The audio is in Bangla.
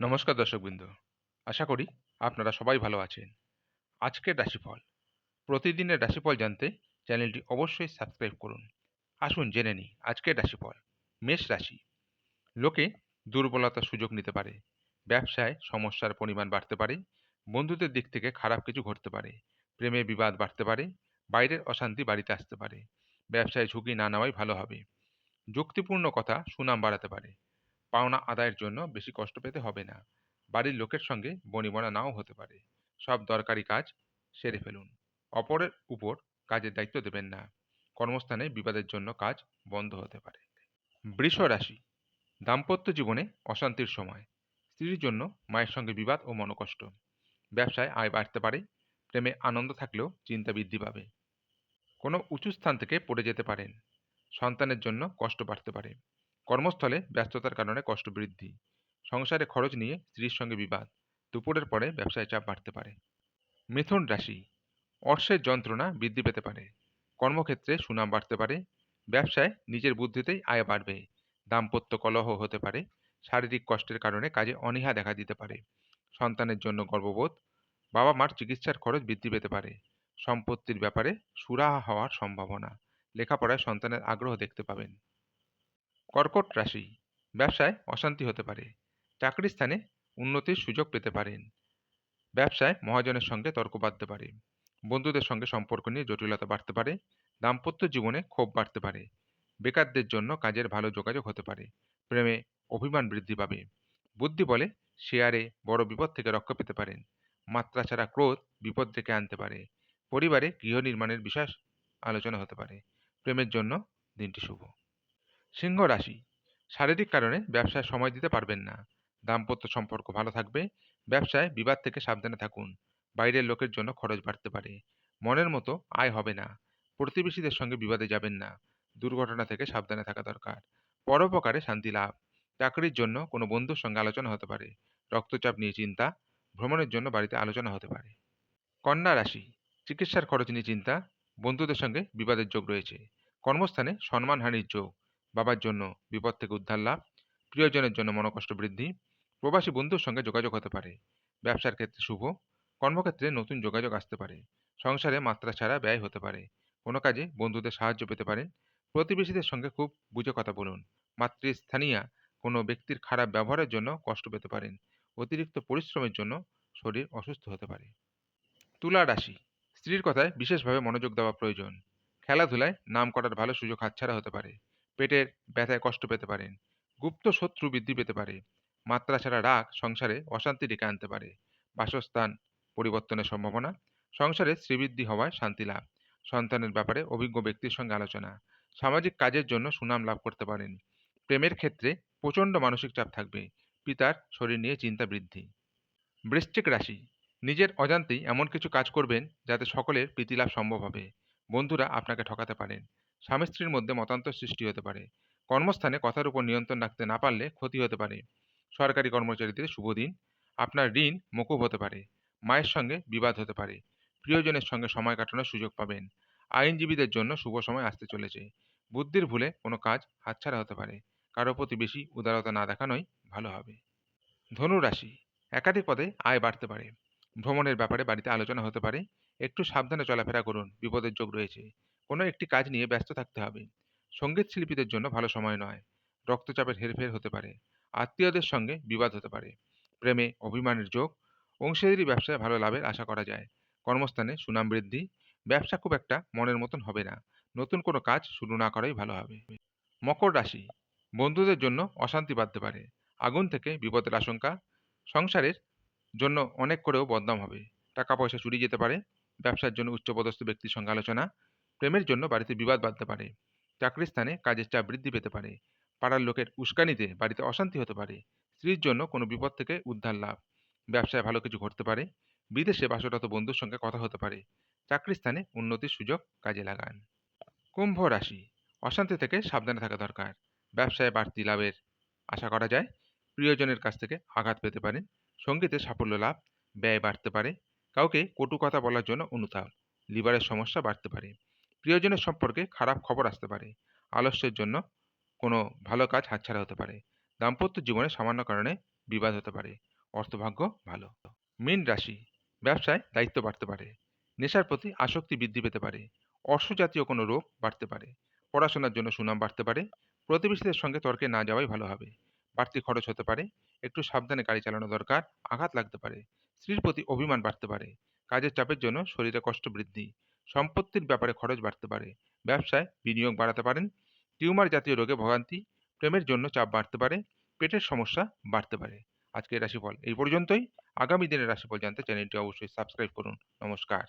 নমস্কার দর্শকবৃন্দ। আশা করি আপনারা সবাই ভালো আছেন। আজকের রাশিফল। প্রতিদিনের রাশিফল জানতে চ্যানেলটি অবশ্যই সাবস্ক্রাইব করুন। আসুন জেনে নিই আজকের রাশিফল। মেষ রাশি। লোকে দুর্বলতার সুযোগ নিতে পারে। ব্যবসায় সমস্যার পরিমাণ বাড়তে পারে। বন্ধুদের দিক থেকে খারাপ কিছু ঘটতে পারে। প্রেমে বিবাদ বাড়তে পারে। বাইরের অশান্তি বাড়িতে আসতে পারে। ব্যবসায় ঝুঁকি না নেওয়াই ভালো হবে। যুক্তিপূর্ণ কথা সুনাম বাড়াতে পারে। পাওনা আদায়ের জন্য বেশি কষ্ট পেতে হবে না। বাড়ির লোকের সঙ্গে বনিবনা নাও হতে পারে। সব দরকারি কাজ সেরে ফেলুন। অপরের উপর কাজের দায়িত্ব দেবেন না। কর্মস্থানে বিবাদের জন্য কাজ বন্ধ হতে পারে। বৃষ রাশি। দাম্পত্য জীবনে অশান্তির সময়। স্ত্রীর জন্য মায়ের সঙ্গে বিবাদ ও মনোকষ্ট। ব্যবসায় আয় বাড়তে পারে। প্রেমে আনন্দ থাকলেও চিন্তা বৃদ্ধি পাবে। কোনো উঁচু স্থান থেকে পড়ে যেতে পারেন। সন্তানের জন্য কষ্ট বাড়তে পারে। কর্মস্থলে ব্যস্ততার কারণে কষ্ট বৃদ্ধি। সংসারে খরচ নিয়ে স্ত্রীর সঙ্গে বিবাদ। দুপুরের পরে ব্যবসায় চাপ বাড়তে পারে। মিথুন রাশি। অর্শের যন্ত্রণা বৃদ্ধি পেতে পারে। কর্মক্ষেত্রে সুনাম বাড়তে পারে। ব্যবসায় নিজের বুদ্ধিতেই আয় বাড়বে। দাম্পত্য কলহ হতে পারে। শারীরিক কষ্টের কারণে কাজে অনীহা দেখা দিতে পারে। সন্তানের জন্য গর্ববোধ। বাবা মার চিকিৎসার খরচ বৃদ্ধি পেতে পারে। সম্পত্তির ব্যাপারে সুরাহা হওয়ার সম্ভাবনা। লেখাপড়ায় সন্তানের আগ্রহ দেখতে পাবেন। কর্কট রাশি। ব্যবসায় অশান্তি হতে পারে। চাকরির স্থানে উন্নতির সুযোগ পেতে পারেন। ব্যবসায় মহাজনের সঙ্গে তর্ক বাঁধতে পারে। বন্ধুদের সঙ্গে সম্পর্ক নিয়ে জটিলতা বাড়তে পারে। দাম্পত্য জীবনে ক্ষোভ বাড়তে পারে। বেকারদের জন্য কাজের ভালো যোগাযোগ হতে পারে। প্রেমে অভিমান বৃদ্ধি পাবে। বুদ্ধি বলে শেয়ারে বড় বিপদ থেকে রক্ষা পেতে পারেন। মাত্রা ছাড়া ক্রোধ বিপদ ডেকে আনতে পারে। পরিবারে গৃহ নির্মাণের বিষয় আলোচনা হতে পারে। প্রেমের জন্য দিনটি শুভ। সিংহ রাশি। শারীরিক কারণে ব্যবসায় সময় দিতে পারবেন না। দাম্পত্য সম্পর্ক ভালো থাকবে। ব্যবসায় বিবাদ থেকে সাবধানে থাকুন। বাইরের লোকের জন্য খরচ বাড়তে পারে। মনের মতো আয় হবে না। প্রতিবেশীদের সঙ্গে বিবাদে যাবেন না। দুর্ঘটনা থেকে সাবধানে থাকা দরকার। পরোপকারে শান্তি লাভ। চাকরির জন্য কোনো বন্ধুর সঙ্গে আলোচনা হতে পারে। রক্তচাপ নিয়ে চিন্তা। ভ্রমণের জন্য বাড়িতে আলোচনা হতে পারে। কন্যা রাশি। চিকিৎসার খরচ নিয়ে চিন্তা। বন্ধুদের সঙ্গে বিবাদের যোগ রয়েছে। কর্মস্থানে সম্মানহানির যোগ। বাবার জন্য বিপদ থেকে উদ্ধার লাভ। প্রিয়জনের জন্য মনোকষ্ট বৃদ্ধি। প্রবাসী বন্ধুর সঙ্গে যোগাযোগ হতে পারে। ব্যবসার ক্ষেত্রে শুভ। কর্মক্ষেত্রে নতুন যোগাযোগ আসতে পারে। সংসারে মাত্রা ছাড়া ব্যয় হতে পারে। কোনো কাজে বন্ধুদের সাহায্য পেতে পারেন। প্রতিবেশীদের সঙ্গে খুব বুঝে কথা বলুন। মাতৃস্থানীয় কোনো ব্যক্তির খারাপ ব্যবহারের জন্য কষ্ট পেতে পারেন। অতিরিক্ত পরিশ্রমের জন্য শরীর অসুস্থ হতে পারে। তুলা রাশি। স্ত্রীর কথায় বিশেষভাবে মনোযোগ দেওয়া প্রয়োজন। খেলাধুলায় নাম করার ভালো সুযোগ হাতছাড়া হতে পারে। পেটের ব্যথায় কষ্ট পেতে পারেন। গুপ্ত শত্রু বৃদ্ধি পেতে পারে। মাত্রা ছাড়া রাগ সংসারে অশান্তি ডেকে আনতে পারে। বাসস্থান পরিবর্তনের সম্ভাবনা। সংসারে শ্রীবৃদ্ধি হওয়ায় শান্তি লাভ। সন্তানের ব্যাপারে অভিজ্ঞ ব্যক্তির সঙ্গে আলোচনা। সামাজিক কাজের জন্য সুনাম লাভ করতে পারেন। প্রেমের ক্ষেত্রে প্রচণ্ড মানসিক চাপ থাকবে। পিতার শরীর নিয়ে চিন্তা বৃদ্ধি। বৃশ্চিক রাশি। নিজের অজান্তেই এমন কিছু কাজ করবেন যাতে সকলের প্রীতিলাভ সম্ভব হবে। বন্ধুরা আপনাকে ঠকাতে পারেন। স্বামী স্ত্রীর মধ্যে মতান্তর সৃষ্টি হতে পারে। কর্মস্থানে কথার উপর নিয়ন্ত্রণ রাখতে না পারলে ক্ষতি হতে পারে। সরকারি কর্মচারীদের শুভ দিন। আপনার ঋণ মকুব হতে পারে। মায়ের সঙ্গে বিবাদ হতে পারে। প্রিয়জনের সঙ্গে সময় কাটানোর সুযোগ পাবেন। আইনজীবীদের জন্য শুভ সময় আসতে চলেছে। বুদ্ধির ভুলে কোনো কাজ হাতছাড়া হতে পারে। কারো প্রতি বেশি উদারতা না দেখানোই ভালো হবে। ধনু রাশি। একাধিক পদে আয় বাড়তে পারে। ভ্রমণের ব্যাপারে বাড়িতে আলোচনা হতে পারে। একটু সাবধানে চলাফেরা করুন, বিপদের যোগ রয়েছে। কোনো একটি কাজ নিয়ে ব্যস্ত থাকতে হবে। সঙ্গীত শিল্পীদের জন্য ভালো সময় নয়। রক্তচাপের হেরফের হতে পারে। আত্মীয়দের সঙ্গে বিবাদ হতে পারে। প্রেমে অভিমানের যোগ। অংশীদারি ব্যবসায় ভালো লাভের আশা করা যায়। কর্মস্থানে সুনাম বৃদ্ধি। ব্যবসা খুব একটা মনের মতন হবে না। নতুন কোনো কাজ শুরু না করাই ভালো হবে। মকর রাশি। বন্ধুদের জন্য অশান্তি বাড়তে পারে। আগুন থেকে বিপদের আশঙ্কা। সংসারের জন্য অনেক করেও বদনাম হবে। টাকা পয়সা চুরি যেতে পারে। ব্যবসার জন্য উচ্চপদস্থ ব্যক্তির সঙ্গে আলোচনা। প্রেমের জন্য বাড়িতে বিবাদ বাঁধতে পারে। চাকরির স্থানে কাজের চাপ বৃদ্ধি পেতে পারে। পাড়ার লোকের উস্কানিতে বাড়িতে অশান্তি হতে পারে। স্ত্রীর জন্য কোনো বিপদ থেকে উদ্ধার লাভ। ব্যবসায় ভালো কিছু ঘটতে পারে। বিদেশে বাসরত বন্ধুর সঙ্গে কথা হতে পারে। চাকরির স্থানে উন্নতির সুযোগ কাজে লাগান। কুম্ভ রাশি। অশান্তি থেকে সাবধানে থাকা দরকার। ব্যবসায় বাড়তি লাভের আশা করা যায়। প্রিয়জনের কাছ থেকে আঘাত পেতে পারেন। সঙ্গীতে সাফল্য লাভ। ব্যয় বাড়তে পারে। কাউকে কটু কথা বলার জন্য অনুতাপ। লিভারের সমস্যা বাড়তে পারে। প্রিয়জনের সম্পর্কে খারাপ খবর আসতে পারে। আলস্যের জন্য কোনো ভালো কাজ হাতছাড়া হতে পারে। দাম্পত্য জীবনে সামান্য কারণে বিবাদ হতে পারে। অর্থভাগ্য ভালো। মীন রাশি, ব্যবসায় দায়িত্ব বাড়তে পারে। নেশার প্রতি আসক্তি বৃদ্ধি পেতে পারে। অর্শজাতীয় কোনো রোগ বাড়তে পারে। পড়াশোনার জন্য সুনাম বাড়তে পারে। প্রতিবেশীদের সঙ্গে তর্কে না যাওয়াই ভালো হবে। বাড়তি খরচ হতে পারে। একটু সাবধানে গাড়ি চালানো দরকার। আঘাত লাগতে পারে। স্ত্রীর প্রতি অভিমান বাড়তে পারে। কাজের চাপের জন্য শরীরে কষ্ট বৃদ্ধি। সম্পত্তির ব্যাপারে খরচ বাড়তে পারে। ব্যবসায় বিনিয়োগ বাড়াতে পারেন। টিউমার জাতীয় রোগে ভোগান্তি। প্রেমের জন্য চাপ বাড়তে পারে। পেটের সমস্যা বাড়তে পারে। আজকের রাশিফল এই পর্যন্তই। আগামী দিনের রাশিফল জানতে চ্যানেলটি অবশ্যই সাবস্ক্রাইব করুন। নমস্কার।